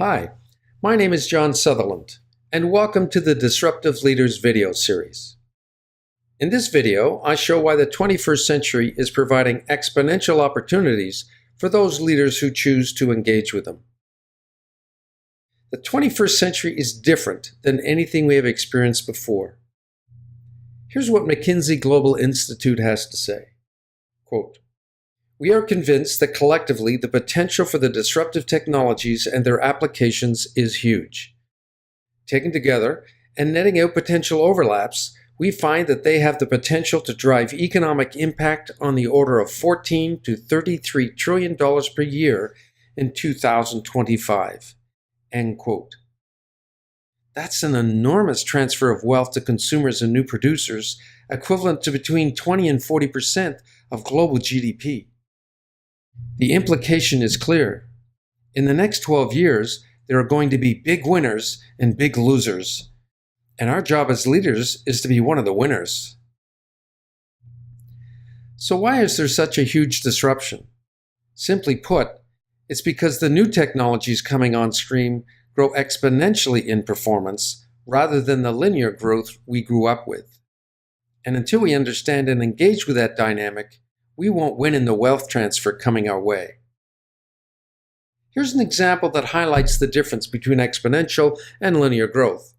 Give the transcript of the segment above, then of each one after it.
Hi, my name is John Sutherland, and welcome to the Disruptive Leaders video series. In this video, I show why the 21st century is providing exponential opportunities for those leaders who choose to engage with them. The 21st century is different than anything we have experienced before. Here's what McKinsey Global Institute has to say. Quote, "We are convinced that collectively the potential for the disruptive technologies and their applications is huge. Taken together and netting out potential overlaps, we find that they have the potential to drive economic impact on the order of $14 to $33 trillion per year in 2025. End quote. That's an enormous transfer of wealth to consumers and new producers, equivalent to between 20 and 40% of global GDP. The implication is clear. In the next 12 years, there are going to be big winners and big losers. And our job as leaders is to be one of the winners. So why is there such a huge disruption? Simply put, it's because the new technologies coming on stream grow exponentially in performance rather than the linear growth we grew up with. And until we understand and engage with that dynamic, we won't win in the wealth transfer coming our way. Here's an example that highlights the difference between exponential and linear growth.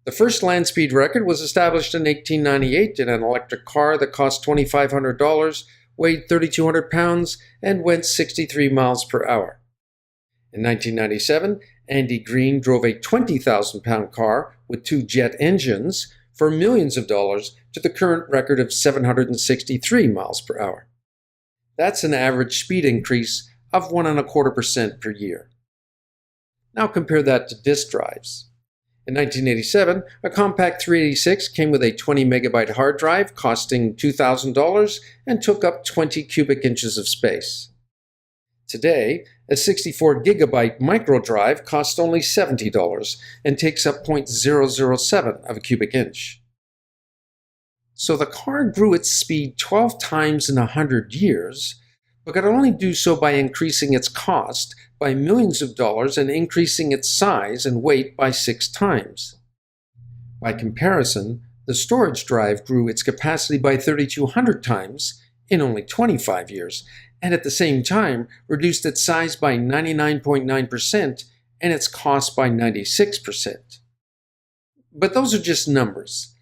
The first land speed record was established in 1898 in an electric car that cost $2,500, weighed 3,200 pounds, and went 63 miles per hour. In 1997, Andy Green drove a 20,000-pound car with 2 jet engines for millions of dollars to the current record of 763 miles per hour. That's an average speed increase of 1.25% per year. Now compare that to disk drives. In 1987, a compact 386 came with a 20 megabyte hard drive costing $2,000 and took up 20 cubic inches of space. Today, a 64 gigabyte micro drive costs only $70 and takes up 0.007 of a cubic inch. So the car grew its speed 12 times in 100 years, but could only do so by increasing its cost by millions of dollars and increasing its size and weight by 6 times. By comparison, the storage drive grew its capacity by 3,200 times in only 25 years, and at the same time reduced its size by 99.9% and its cost by 96%. But those are just numbers.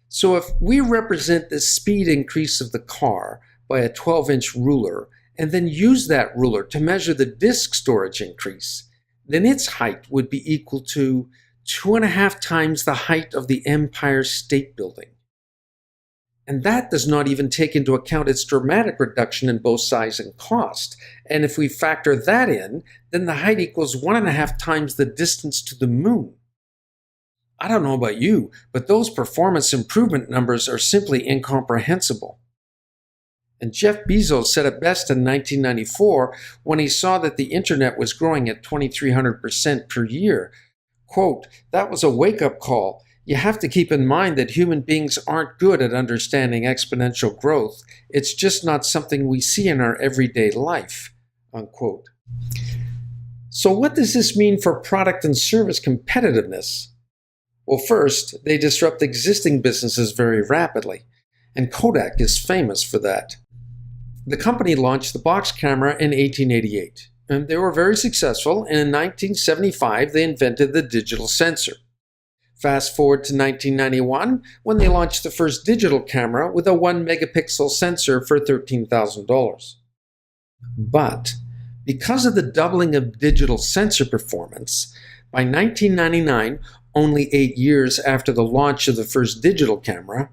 So if we represent the speed increase of the car by a 12-inch ruler and then use that ruler to measure the disk storage increase, then its height would be equal to 2.5 times the height of the Empire State Building. And that does not even take into account its dramatic reduction in both size and cost. And if we factor that in, then the height equals 1.5 times the distance to the moon. I don't know about you, but those performance improvement numbers are simply incomprehensible. And Jeff Bezos said it best in 1994 when he saw that the internet was growing at 2,300% per year. Quote, "That was a wake-up call. You have to keep in mind that human beings aren't good at understanding exponential growth. It's just not something we see in our everyday life." Unquote. So what does this mean for product and service competitiveness? Well, first, they disrupt existing businesses very rapidly, and Kodak is famous for that. The company launched the box camera in 1888, and they were very successful, and in 1975 they invented the digital sensor. Fast forward to 1991, when they launched the first digital camera with a 1 megapixel sensor for $13,000. But because of the doubling of digital sensor performance, by 1999, only 8 years after the launch of the first digital camera,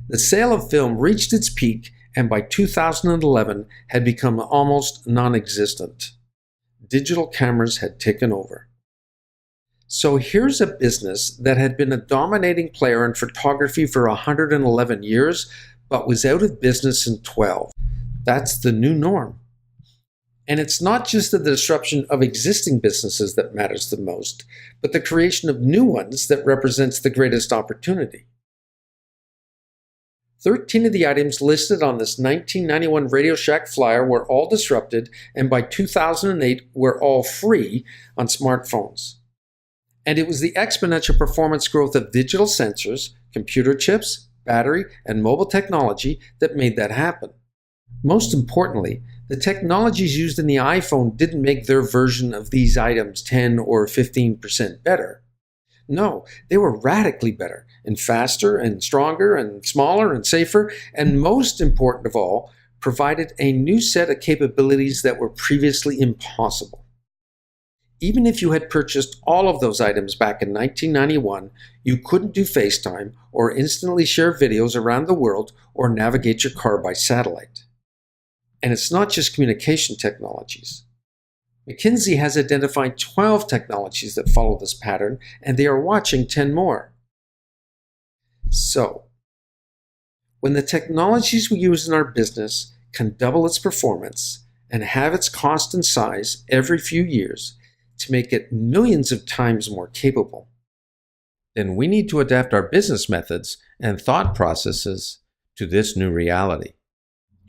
the sale of film reached its peak and by 2011 had become almost non-existent. Digital cameras had taken over. So here's a business that had been a dominating player in photography for 111 years, but was out of business in 12. That's the new norm. And it's not just the disruption of existing businesses that matters the most, but the creation of new ones that represents the greatest opportunity. 13 of the items listed on this 1991 Radio Shack flyer were all disrupted, and by 2008 were all free on smartphones. And it was the exponential performance growth of digital sensors, computer chips, battery, and mobile technology that made that happen. Most importantly, the technologies used in the iPhone didn't make their version of these items 10 or 15% better. No, they were radically better and faster and stronger and smaller and safer, and most important of all, provided a new set of capabilities that were previously impossible. Even if you had purchased all of those items back in 1991, you couldn't do FaceTime or instantly share videos around the world or navigate your car by satellite. And it's not just communication technologies. McKinsey has identified 12 technologies that follow this pattern, and they are watching 10 more. So, when the technologies we use in our business can double its performance and have its cost and size every few years to make it millions of times more capable, then we need to adapt our business methods and thought processes to this new reality.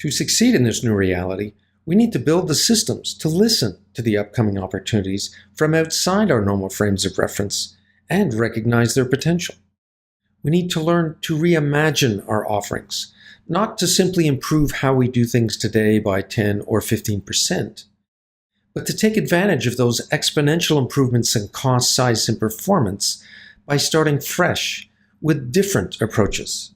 To succeed in this new reality, we need to build the systems to listen to the upcoming opportunities from outside our normal frames of reference and recognize their potential. We need to learn to reimagine our offerings, not to simply improve how we do things today by 10 or 15%, but to take advantage of those exponential improvements in cost, size, and performance by starting fresh with different approaches.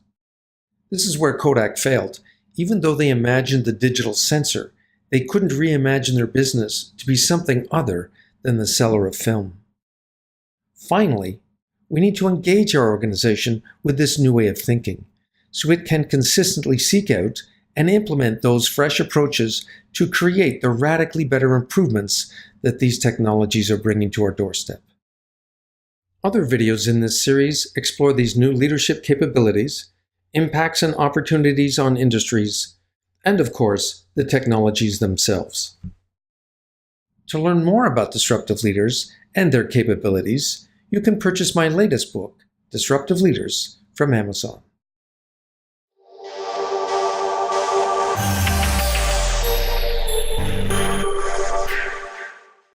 This is where Kodak failed. Even though they imagined the digital sensor, they couldn't reimagine their business to be something other than the seller of film. Finally, we need to engage our organization with this new way of thinking, so it can consistently seek out and implement those fresh approaches to create the radically better improvements that these technologies are bringing to our doorstep. Other videos in this series explore these new leadership capabilities, impacts and opportunities on industries, and of course, the technologies themselves. To learn more about disruptive leaders and their capabilities, you can purchase my latest book, Disruptive Leaders, from Amazon.